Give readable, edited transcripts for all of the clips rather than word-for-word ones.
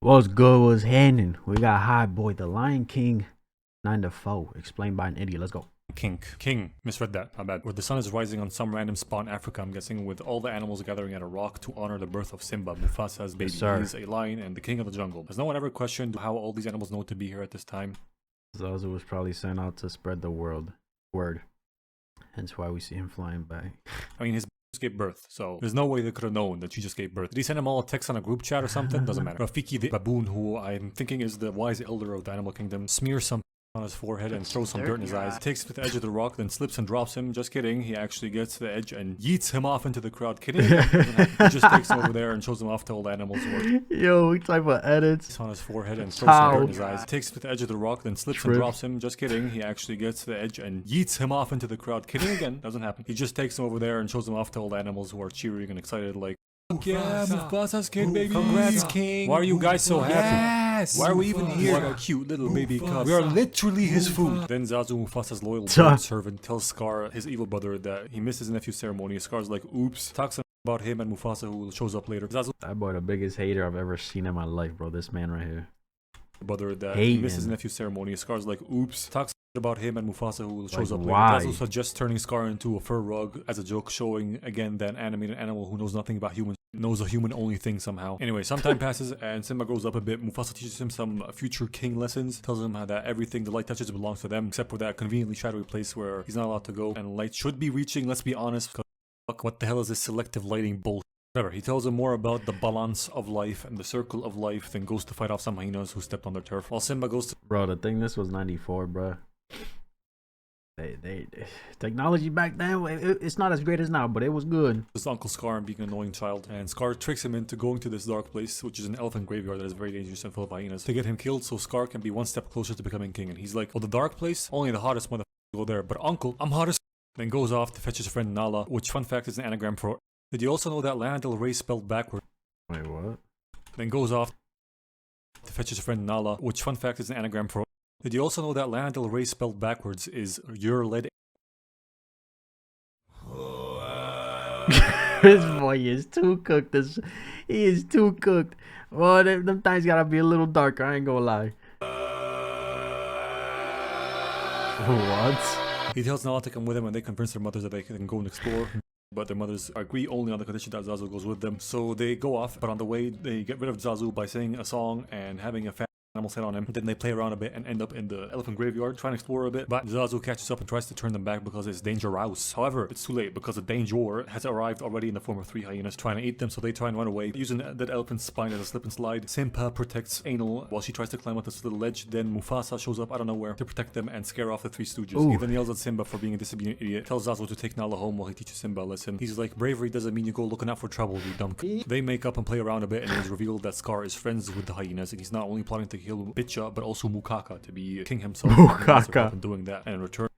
What's good? What's happening? We got High Boy, the Lion King, 9 to 4, explained by an idiot. Let's go. King. Misread that. My bad. Where the sun is rising on some random spot in Africa, I'm guessing, with all the animals gathering at a rock to honor the birth of Simba, Mufasa's baby. Yes, He's a lion and the king of the jungle. Has no one ever questioned how all these animals know to be here at this time? Zazu was probably sent out to spread the word. Hence why we see him flying back. I mean, his just gave birth, so there's no way they could have known that she just gave birth. Did he send them all a text on a group chat or something? Doesn't matter. Rafiki the baboon, who I'm thinking is the wise elder of the animal kingdom, smears some on his forehead and throws some dirt in his eyes. Takes to the edge of the rock, then slips and drops him. Just kidding. He actually gets to the edge and yeets him off into the crowd. Kidding? He just takes him over there and shows him off to all the animals. Yo, we type of edits on his forehead and throws some dirt in his eyes. Takes to the edge of the rock, then slips and drops him. Just kidding. He actually gets to the edge and yeets him off into the crowd. Kidding again. Doesn't happen. He just takes him over there and shows him off to all the animals who are cheering and excited like, yeah, Mufasa's kid, baby. Congrats, king. Why are you guys so happy? Yes. Why are we even here? What a cute little baby cub. We are literally his food. Then Zazu, Mufasa's loyal servant, tells Scar, his evil brother, that he missed his nephew's ceremony. Scar's like, oops. Talks about him and Mufasa, who shows up later. Zazu, that boy, the biggest hater I've ever seen in my life, bro. This man right here. Brother, that he missed his nephew's ceremony. Scar's like, oops. Talks about him and Mufasa, who shows up later. Zazu suggests turning Scar into a fur rug as a joke, showing again that an animated animal who knows nothing about humans knows a human-only thing somehow. Anyway, some time passes and Simba grows up a bit. Mufasa teaches him some future king lessons, tells him that everything the light touches belongs to them, except for that conveniently shadowy place where he's not allowed to go, and light should be reaching, let's be honest, because fuck, what the hell is this selective lighting bullshit? Whatever, he tells him more about the balance of life and the circle of life, then goes to fight off some hyenas who stepped on their turf. While Simba goes to— Bro, the thing, this was 94, bro. Technology back then, it's not as great as now, but it was good. His Uncle Scar and being an annoying child, and Scar tricks him into going to this dark place, which is an elephant graveyard that is very dangerous and full of hyenas, to get him killed so Scar can be one step closer to becoming king. And he's like, well, the dark place, only the hottest motherfuckers go there, but Uncle, I'm hot as then goes off to fetch his friend Nala, which, fun fact, is an anagram for— did you also know that Lana Del Rey spelled backward? Wait, what? Then goes off to fetch his friend Nala, which, fun fact, is an anagram for— did you also know that Lana Del Rey spelled backwards is your lead? This boy is too cooked. He is too cooked. Well, them things gotta be a little darker. I ain't gonna lie. What? He tells Nala to come with him, and they convince their mothers that they can go and explore. But their mothers agree only on the condition that Zazu goes with them. So they go off, but on the way, they get rid of Zazu by singing a song and having a animal set on him. Then they play around a bit and end up in the elephant graveyard, trying to explore a bit. But Zazu catches up and tries to turn them back because it's dangerous. However, it's too late because the danger has arrived already in the form of 3 hyenas trying to eat them, so they try and run away, using that elephant's spine as a slip and slide. Simba protects Anal while she tries to climb up this little ledge. Then Mufasa shows up out of nowhere to protect them and scare off the 3 stooges. Ooh. He then yells at Simba for being a disobedient idiot, tells Zazu to take Nala home while he teaches Simba a lesson. He's like, bravery doesn't mean you go looking out for trouble, you dumb. They make up and play around a bit, and it is revealed that Scar is friends with the hyenas, and he's not only plotting to kill Bitcha, but also Mukaka to be king himself. Mukaka. And doing that, and in return,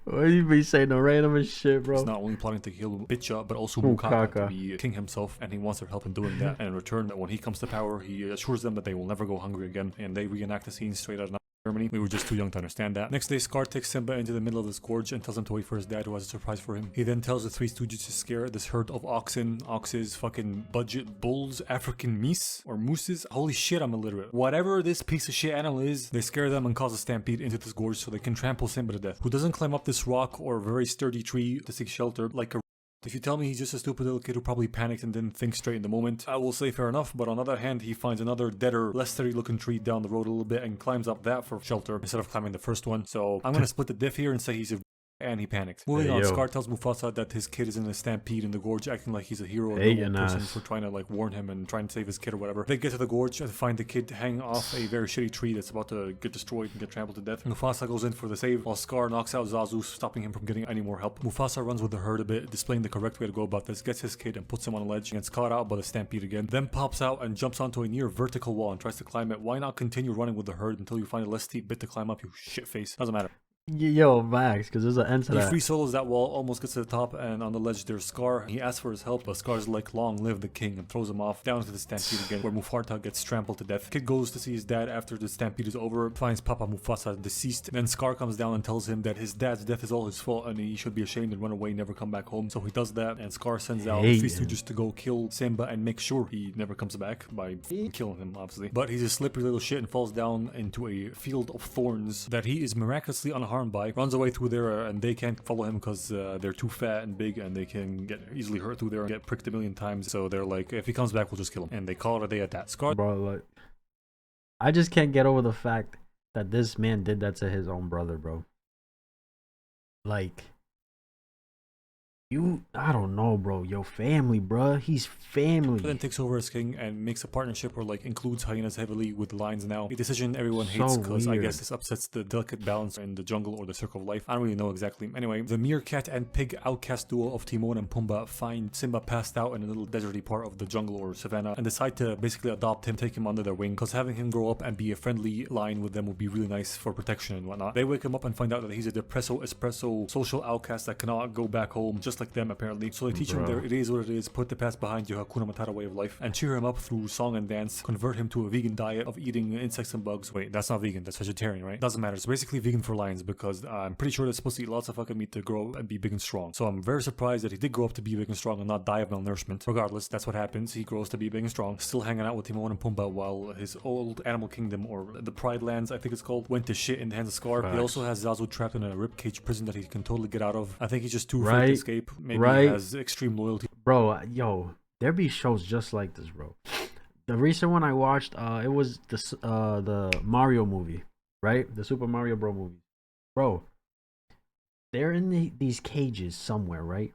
what do you be saying? No random as shit, bro. He's not only plotting to kill Bitcha, but also Mukaka to be king himself, and he wants their help in doing that. And in return, when he comes to power, he assures them that they will never go hungry again, and they reenact the scene straight out of Germany. We were just too young to understand that. Next day, Scar takes Simba into the middle of this gorge and tells him to wait for his dad, who has a surprise for him. He then tells the 3 stooges to scare this herd of oxes, fucking budget bulls, African meese or mooses. Holy shit, I'm illiterate. Whatever this piece of shit animal is, they scare them and cause a stampede into this gorge so they can trample Simba to death, who doesn't climb up this rock or very sturdy tree to seek shelter like a— if you tell me he's just a stupid little kid who probably panicked and didn't think straight in the moment, I will say fair enough, but on the other hand, he finds another deader, less sturdy looking tree down the road a little bit and climbs up that for shelter instead of climbing the first one. So I'm gonna split the diff here and say he's a— and he panicked. Moving on, Scar tells Mufasa that his kid is in a stampede in the gorge, acting like he's a hero or a person for trying to like warn him and trying to save his kid or whatever. They get to the gorge and find the kid hanging off a very shitty tree that's about to get destroyed and get trampled to death. Mufasa goes in for the save while Scar knocks out Zazu, stopping him from getting any more help. Mufasa runs with the herd a bit, displaying the correct way to go about this, gets his kid and puts him on a ledge, and gets caught out by the stampede again, then pops out and jumps onto a near vertical wall and tries to climb it. Why not continue running with the herd until you find a less steep bit to climb up, you shitface? Doesn't matter. Yo, Max, because there's an end to He that. free solos that wall, almost gets to the top, and on the ledge there's Scar. He asks for his help, but Scar's like, long live the king, and throws him off down to the stampede again, where Mufarta gets trampled to death. Kid goes to see his dad after the stampede is over, finds Papa Mufasa deceased. Then Scar comes down and tells him that his dad's death is all his fault, and he should be ashamed and run away, never come back home. So he does that, and Scar sends out three stooges to go kill Simba and make sure he never comes back by killing him, obviously. But he's a slippery little shit and falls down into a field of thorns that he is miraculously unharmed by, runs away through there, and they can't follow him because they're too fat and big, and they can get easily hurt through there and get pricked a million times. So they're like, if he comes back, we'll just kill him. And they call it a day at that. Scar, bro, like, I just can't get over the fact that this man did that to his own brother, bro. Like, I don't know, bro. Your family, bro. He's family. then takes over as king and makes a partnership or like includes hyenas heavily with lions now. A decision everyone hates because I guess this upsets the delicate balance in the jungle or the circle of life. I don't really know exactly. Anyway, the meerkat and pig outcast duo of Timon and Pumbaa find Simba passed out in a little deserty part of the jungle or savannah and decide to basically adopt him, take him under their wing, because having him grow up and be a friendly lion with them would be really nice for protection and whatnot. They wake him up and find out that he's a depresso espresso social outcast that cannot go back home, just like them apparently. So they teach him that it is what it is, put the past behind you, Hakuna Matata way of life, and cheer him up through song and dance, convert him to a vegan diet of eating insects and bugs. Wait, that's not vegan, that's vegetarian, right? Doesn't matter. It's basically vegan for lions because I'm pretty sure they're supposed to eat lots of fucking meat to grow and be big and strong. So I'm very surprised that he did grow up to be big and strong and not die of malnourishment. Regardless, that's what happens. He grows to be big and strong, still hanging out with Timon and Pumbaa while his old animal kingdom, or the Pride Lands I think it's called, went to shit in the hands of Scar. He also has Zazu trapped in a ribcage prison that he can totally get out of. I think he's just too afraid to escape. Maybe he has extreme loyalty. Bro, yo, there be shows just like this, bro. The recent one I watched, it was the Mario movie, right? The Super Mario Bros. Movie. Bro, they're in these cages somewhere, right?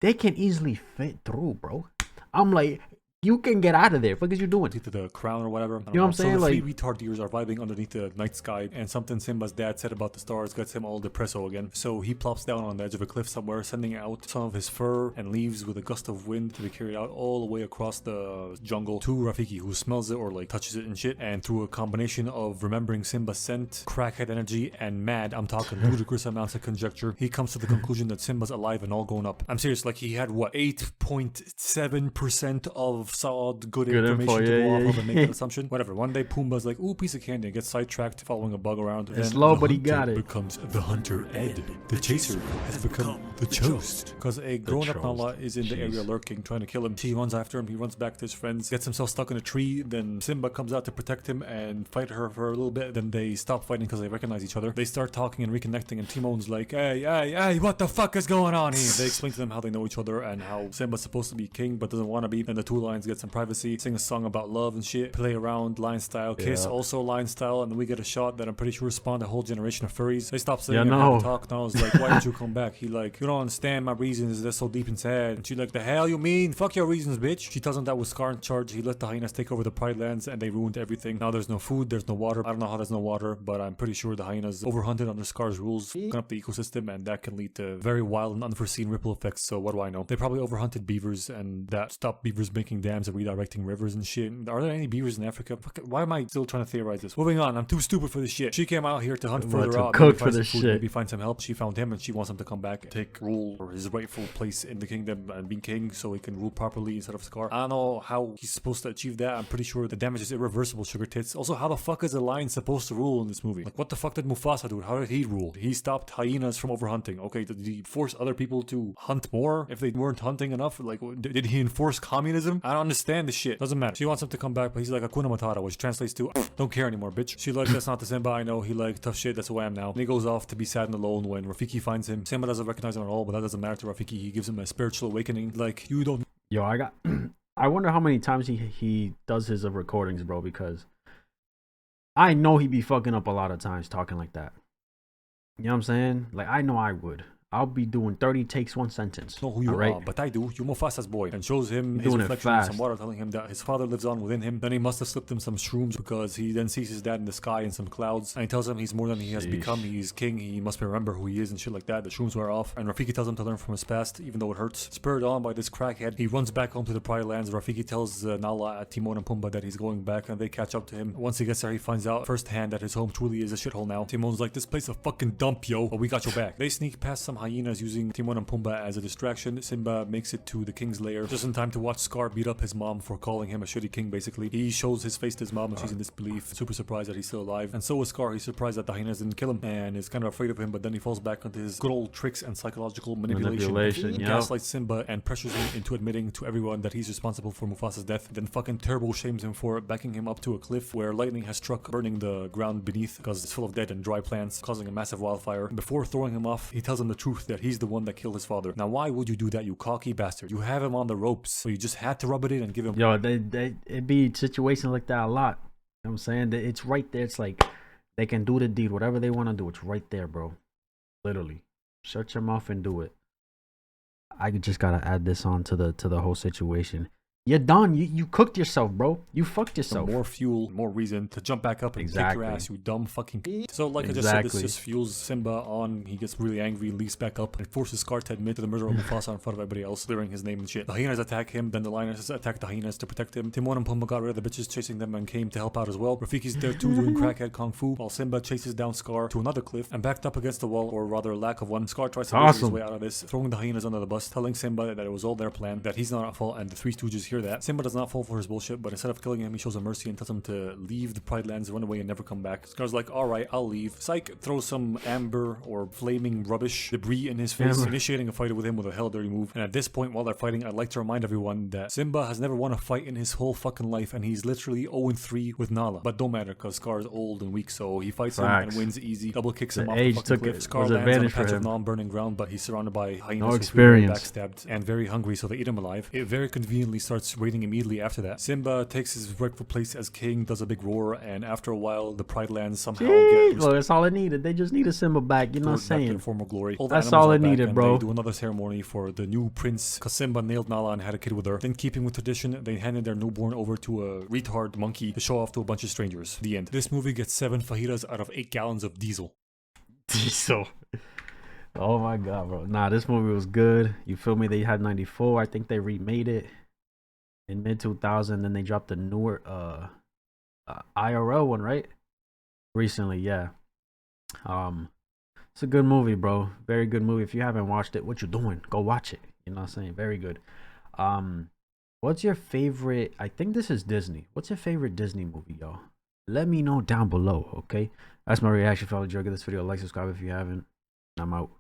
They can easily fit through, bro. I'm like, you can get out of there. What is you doing? To the crown or whatever. You know what I'm saying? So the like, three retard deers are vibing underneath the night sky, and something Simba's dad said about the stars gets him all depresso again. So he plops down on the edge of a cliff somewhere, sending out some of his fur and leaves with a gust of wind to be carried out all the way across the jungle to Rafiki, who smells it or like touches it and shit. And through a combination of remembering Simba's scent, crackhead energy, and mad, I'm talking ludicrous amounts of conjecture, he comes to the conclusion that Simba's alive and all grown up. I'm serious, like he had what, 8.7% of solid good information to go off of and make that assumption. Whatever. One day Pumbaa's like, ooh, piece of candy, and gets sidetracked following a bug around. It's slow, but he got it. Becomes the hunter Ed. The chaser has become the chose. Because a grown-up Nala is in the area lurking, trying to kill him. She runs after him. He runs back to his friends, gets himself stuck in a tree. Then Simba comes out to protect him and fight her for a little bit. Then they stop fighting because they recognize each other. They start talking and reconnecting, and Timon's like, hey, what the fuck is going on here? They explain to them how they know each other and how Simba's supposed to be king but doesn't want to be. Then the two lions get some privacy, sing a song about love and shit, play around lion style, kiss also lion style, and then we get a shot that I'm pretty sure spawned a whole generation of furries. They stop saying and talk. Now I was like, why did you come back? He like, you don't understand my reasons, they're so deep inside. And she like, the hell you mean? Fuck your reasons, bitch. She tells him that with Scar in charge, he let the hyenas take over the Pride Lands and they ruined everything. Now there's no food, there's no water. I don't know how there's no water, but I'm pretty sure the hyenas overhunted under Scar's rules, fucking up the ecosystem, and that can lead to very wild and unforeseen ripple effects. So what do I know? They probably overhunted beavers, and that stopped beavers making dams and redirecting rivers and shit. Are there any beavers in Africa? Why am I still trying to theorize this? Moving on, I'm too stupid for this shit. She came out here to hunt further out, cook for this shit. Maybe find some help. She found him and she wants him to come back and take rule or his rightful place in the kingdom and be king so he can rule properly instead of Scar. I don't know how he's supposed to achieve that. I'm pretty sure the damage is irreversible, sugar tits. Also, how the fuck is a lion supposed to rule in this movie? Like, what the fuck did Mufasa do? How did he rule? He stopped hyenas from overhunting. Okay, did he force other people to hunt more if they weren't hunting enough? Like, did he enforce communism? I don't understand this shit. Doesn't matter. She wants him to come back, but he's like Hakuna Matata, which translates to don't care anymore, bitch. She like, that's not the Simba I know. He like, tough shit, that's who I am now. And he goes off to be sad and alone when Rafiki finds him. Simba doesn't recognize him at all, but that doesn't matter to Rafiki. He gives him a spiritual awakening. Like, you don't. Yo, I wonder how many times he does his recordings, bro, because I know he be fucking up a lot of times talking like that. You know what I'm saying? Like, I know I would. I'll be doing 30 takes, 1 sentence. Know who you are, but I do. You're Mufasa's boy. And shows him his reflection in some water, telling him that his father lives on within him. Then he must have slipped him some shrooms, because he then sees his dad in the sky in some clouds. And he tells him he's more than he has become. He's king. He must remember who he is and shit like that. The shrooms wear off. And Rafiki tells him to learn from his past, even though it hurts. Spurred on by this crackhead, he runs back home to the Pride Lands. Rafiki tells Nala, Timon, and Pumbaa that he's going back, and they catch up to him. Once he gets there, he finds out firsthand that his home truly is a shithole now. Timon's like, this place a fucking dump, yo, but we got your back. They sneak past some hyenas using Timon and Pumbaa as a distraction. Simba makes it to the king's lair just in time to watch Scar beat up his mom for calling him a shitty king, basically. He shows his face to his mom and she's in disbelief, super surprised that he's still alive. And so is Scar. He's surprised that the hyenas didn't kill him and is kind of afraid of him, but then he falls back onto his good old tricks and psychological manipulation. He gaslights Simba and pressures him into admitting to everyone that he's responsible for Mufasa's death, then fucking turbo shames him for backing him up to a cliff where lightning has struck, burning the ground beneath because it's full of dead and dry plants, causing a massive wildfire. And before throwing him off, he tells him the truth that he's the one that killed his father. Now why would you do that, you cocky bastard? You have him on the ropes, so you just had to rub it in and give him. Yo, it be situations like that a lot. You know what I'm saying? It's right there. It's like they can do the deed, whatever they want to do. It's right there, bro. Literally, shut your mouth and do it. I just gotta add this on to the whole situation. You're done. You cooked yourself, bro. You fucked yourself. More fuel, more reason to jump back up and kick your ass, you dumb fucking bitch. So like I just said, this just fuels Simba on. He gets really angry, leaps back up, and forces Scar to admit to the murder of Mufasa in front of everybody else, clearing his name and shit. The hyenas attack him, then the lioness attack the hyenas to protect him. Timon and Pumbaa got rid of the bitches chasing them and came to help out as well. Rafiki's there too doing crackhead kung fu, while Simba chases down Scar to another cliff and backed up against the wall, or rather lack of one. Scar tries to lose his way out of this, throwing the hyenas under the bus, telling Simba that it was all their plan, that he's not at fault, and the Three Stooges hear that. Simba does not fall for his bullshit, but instead of killing him, he shows him mercy and tells him to leave the Pride Lands, run away, and never come back. Scar's like, alright, I'll leave. Psych throws some amber or flaming rubbish debris in his face, initiating a fight with him with a hell dirty move. And at this point, while they're fighting, I'd like to remind everyone that Simba has never won a fight in his whole fucking life, and he's literally 0-3 with Nala. But don't matter, because Scar's old and weak, so he fights him and wins easy. Double kicks him off the fucking cliff. Scar lands on a patch of non-burning ground, but he's surrounded by hyenas who are backstabbed and very hungry, so they eat him alive. It very conveniently starts raining immediately after that. Simba takes his rightful place as king, does a big roar, and after a while, the Pride Lands somehow get well, that's all it needed. They just needed Simba back. You know what I'm saying? Former glory. That's all it needed, bro. They do another ceremony for the new prince, because Simba nailed Nala and had a kid with her. Then, keeping with tradition, they handed their newborn over to a retard monkey to show off to a bunch of strangers. The end. This movie gets 7 fajitas out of 8 gallons of diesel. Diesel. Oh my god, bro. Nah, this movie was good. You feel me? They had 94. I think they remade it in mid 2000. Then they dropped the newer IRL one, right? Recently, yeah. It's a good movie, bro. Very good movie. If you haven't watched it, what you doing? Go watch it. You know what I'm saying? Very good. What's your favorite? I think this is Disney. What's your favorite Disney movie, y'all? Let me know down below, okay? That's my reaction. If y'all enjoyed this video, like, subscribe if you haven't. I'm out.